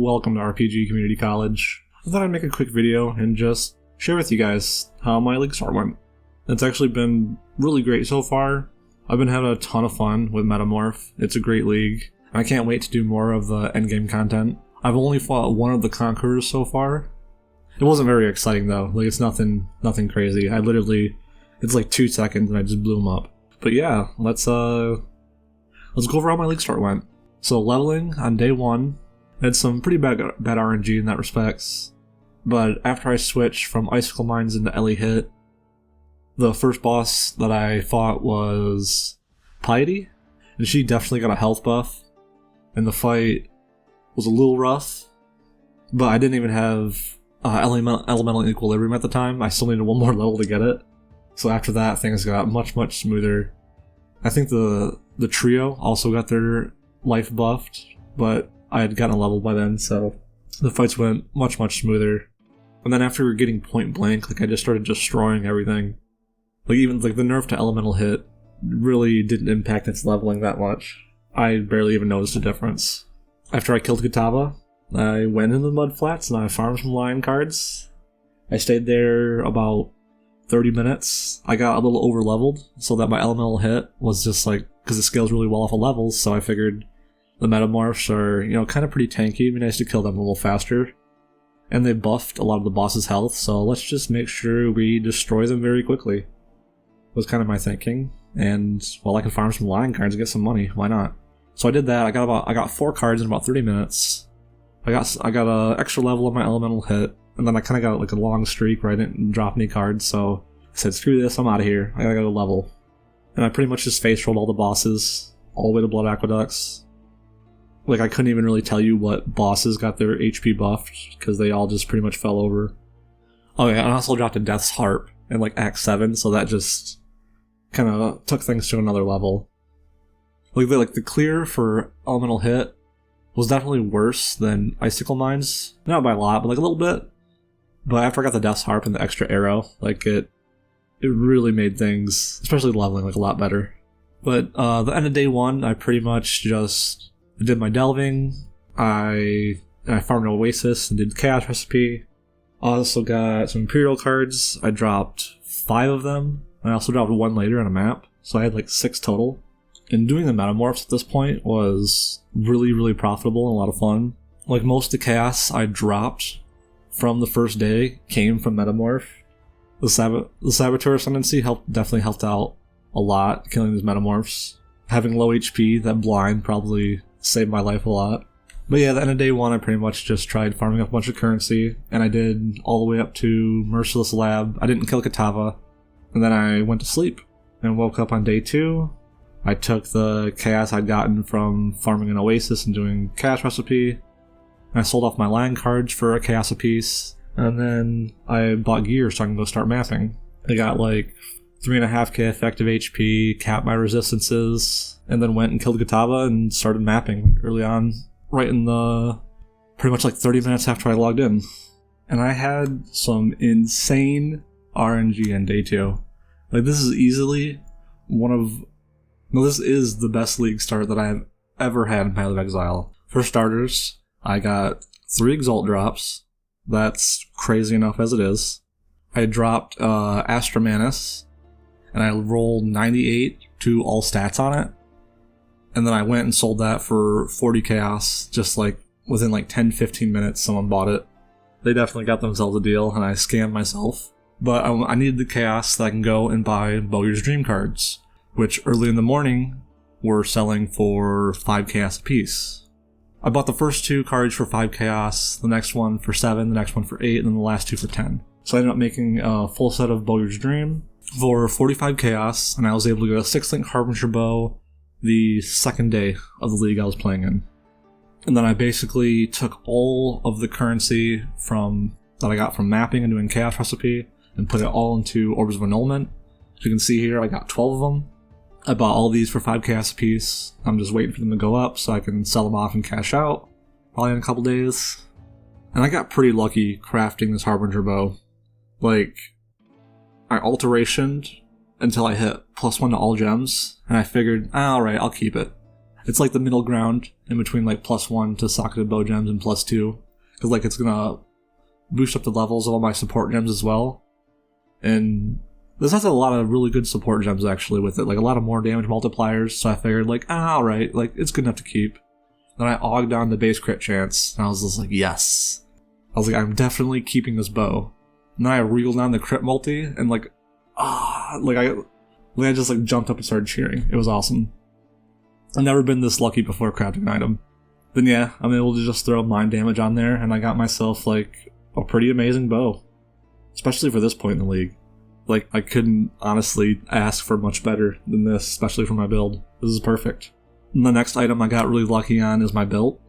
welcome to RPG Community College. I thought I'd make a quick video and just share with you guys how my league start went. It's actually been really great so far. I've been having a ton of fun with Metamorph. It's a great league. I can't wait to do more of the endgame content. I've only fought one of the Conquerors so far. It wasn't very exciting though. Like, it's nothing crazy. It's like 2 seconds and I just blew him up. But yeah, let's go over how my league start went. So leveling on day 1, had some pretty bad RNG in that respects. But after I switched from Icicle Mines into Ellie Hit, the first boss that I fought was Piety, and she definitely got a health buff. And the fight was a little rough, but I didn't even have elemental equilibrium at the time. I still needed one more level to get it. So after that, things got much smoother. I think the trio also got their life buffed, but I had gotten a level by then, so the fights went much smoother. And then after getting point blank, I just started destroying everything. Even the nerf to elemental hit really didn't impact its leveling that much. I barely even noticed a difference. After I killed Katava, I went into the mud flats and I farmed some lion cards. I stayed there about 30 minutes. I got a little over leveled so that my elemental hit was just because it scales really well off of levels, so I figured the Metamorphs are, kind of pretty tanky. It'd be nice to kill them a little faster. And they buffed a lot of the boss's health, so let's just make sure we destroy them very quickly. Was kind of my thinking. And, well, I can farm some lion cards and get some money. Why not? So I did that. I got 4 cards in about 30 minutes. I got an extra level on my elemental hit, and then I kind of got a long streak where I didn't drop any cards, so I said, screw this, I'm out of here. I gotta go level. And I pretty much just face rolled all the bosses, all the way to Blood Aqueducts. I couldn't even really tell you what bosses got their HP buffed, because they all just pretty much fell over. Oh yeah, I also dropped a Death's Harp in Act 7, so that just kind of took things to another level. The clear for elemental hit was definitely worse than Icicle Mines. Not by a lot, but a little bit. But after I got the Death's Harp and the extra arrow, it really made things, especially leveling, a lot better. But the end of day 1, I pretty much just did my delving. I farmed an Oasis and did Chaos Recipe. I also got some Imperial cards. I dropped 5 of them. I also dropped 1 later on a map, so I had 6 total. And doing the Metamorphs at this point was really profitable and a lot of fun. Most of the chaos I dropped from the first day came from Metamorph. The Saboteur Ascendancy definitely helped out a lot, killing these Metamorphs. Having low HP, that blind probably saved my life a lot. But yeah, at the end of day 1, I pretty much just tried farming up a bunch of currency, and I did all the way up to Merciless Lab. I didn't kill Katava, and then I went to sleep and woke up on day 2. I took the chaos I'd gotten from farming an Oasis and doing Chaos Recipe, and I sold off my land cards for a chaos apiece, and then I bought gear so I can go start mapping. I got 3.5k effective HP, capped my resistances, and then went and killed Katava and started mapping early on, right in the pretty much 30 minutes after I logged in. And I had some insane RNG in day 2. This is easily this is the best league start that I've ever had in Path of Exile. For starters, I got 3 Exalt drops. That's crazy enough as it is. I dropped Astromanus, and I rolled 98 to all stats on it. And then I went and sold that for 40 chaos, just within 10-15 minutes someone bought it. They definitely got themselves a deal, and I scammed myself. But I needed the chaos so that I can go and buy Bowyer's Dream cards, which early in the morning were selling for 5 chaos apiece. I bought the first 2 cards for 5 chaos, the next one for 7, the next one for 8, and then the last 2 for 10. So I ended up making a full set of Bowyer's Dream for 45 chaos, and I was able to get a 6-link Harbinger bow the second day of the league I was playing in. And then I basically took all of the currency that I got from mapping and doing Chaos Recipe and put it all into Orbs of Annulment. As you can see here, I got 12 of them. I bought all these for 5 chaos apiece. I'm just waiting for them to go up so I can sell them off and cash out, probably in a couple days. And I got pretty lucky crafting this Harbinger bow. I alterationed until I hit +1 to all gems, and I figured, alright, I'll keep it. It's like the middle ground in between like +1 to socketed bow gems and +2. Because like it's gonna boost up the levels of all my support gems as well. And this has a lot of really good support gems actually with it. Like a lot of more damage multipliers. So I figured like, alright, like it's good enough to keep. Then I ogged on the base crit chance. And I was just like, yes. I was like, I'm definitely keeping this bow. And then I reeled down the crit multi and like, I just like jumped up and started cheering. It was awesome. I've never been this lucky before crafting an item. Then yeah, I'm able to just throw mind damage on there, and I got myself like a pretty amazing bow. Especially for this point in the league. Like, I couldn't honestly ask for much better than this, especially for my build. This is perfect. And the next item I got really lucky on is my belt.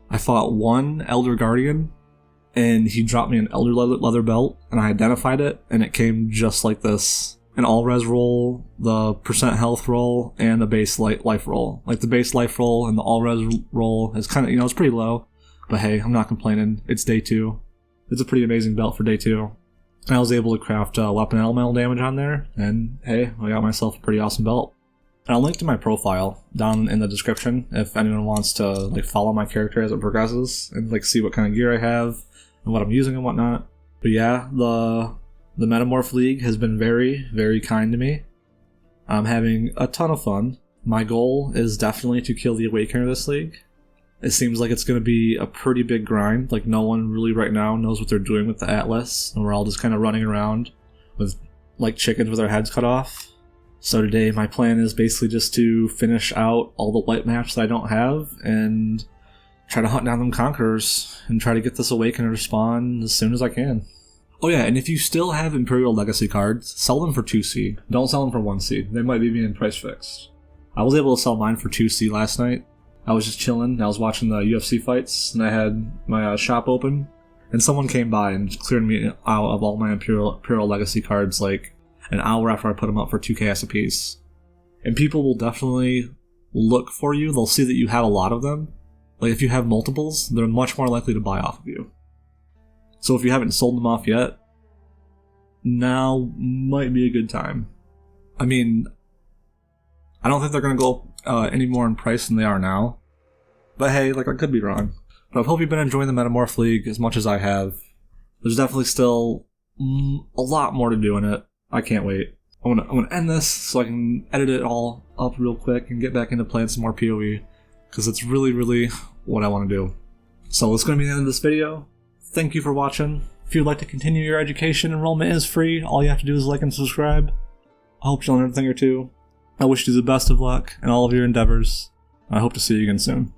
I fought one Elder Guardian, and he dropped me an Elder Leather belt, and I identified it, and it came just like this. An all-res roll, the percent health roll, and a base life roll. Like, the base life roll and the all-res roll is kind of, it's pretty low. But hey, I'm not complaining. It's day 2. It's a pretty amazing belt for day 2. And I was able to craft weapon elemental damage on there, and hey, I got myself a pretty awesome belt. And I'll link to my profile down in the description if anyone wants to like follow my character as it progresses and like see what kind of gear I have and what I'm using and whatnot. But yeah, the Metamorph League has been very, very kind to me. I'm having a ton of fun. My goal is definitely to kill the Awakener this league. It seems like it's going to be a pretty big grind. Like, no one really right now knows what they're doing with the Atlas, and we're all just kind of running around with like chickens with our heads cut off. So today my plan is basically just to finish out all the white maps that I don't have and try to hunt down them Conquerors and try to get this Awakener to spawn as soon as I can. Oh yeah, and if you still have Imperial Legacy cards, sell them for 2C. Don't sell them for 1C. They might be being price fixed. I was able to sell mine for 2C last night. I was just chilling. I was watching the UFC fights, and I had my shop open, and someone came by and cleared me out of all my Imperial Legacy cards like an hour after I put them up for 2K a piece. And people will definitely look for you. They'll see that you have a lot of them. Like, if you have multiples, they're much more likely to buy off of you. So if you haven't sold them off yet, now might be a good time. I mean, I don't think they're going to go any more in price than they are now. But hey, like, I could be wrong. But I hope you've been enjoying the Metamorph League as much as I have. There's definitely still a lot more to do in it. I can't wait. I'm gonna end this so I can edit it all up real quick and get back into playing some more PoE. Because it's really, really what I want to do. So that's going to be the end of this video. Thank you for watching. If you'd like to continue your education, enrollment is free. All you have to do is like and subscribe. I hope you learned a thing or two. I wish you the best of luck in all of your endeavors. I hope to see you again soon.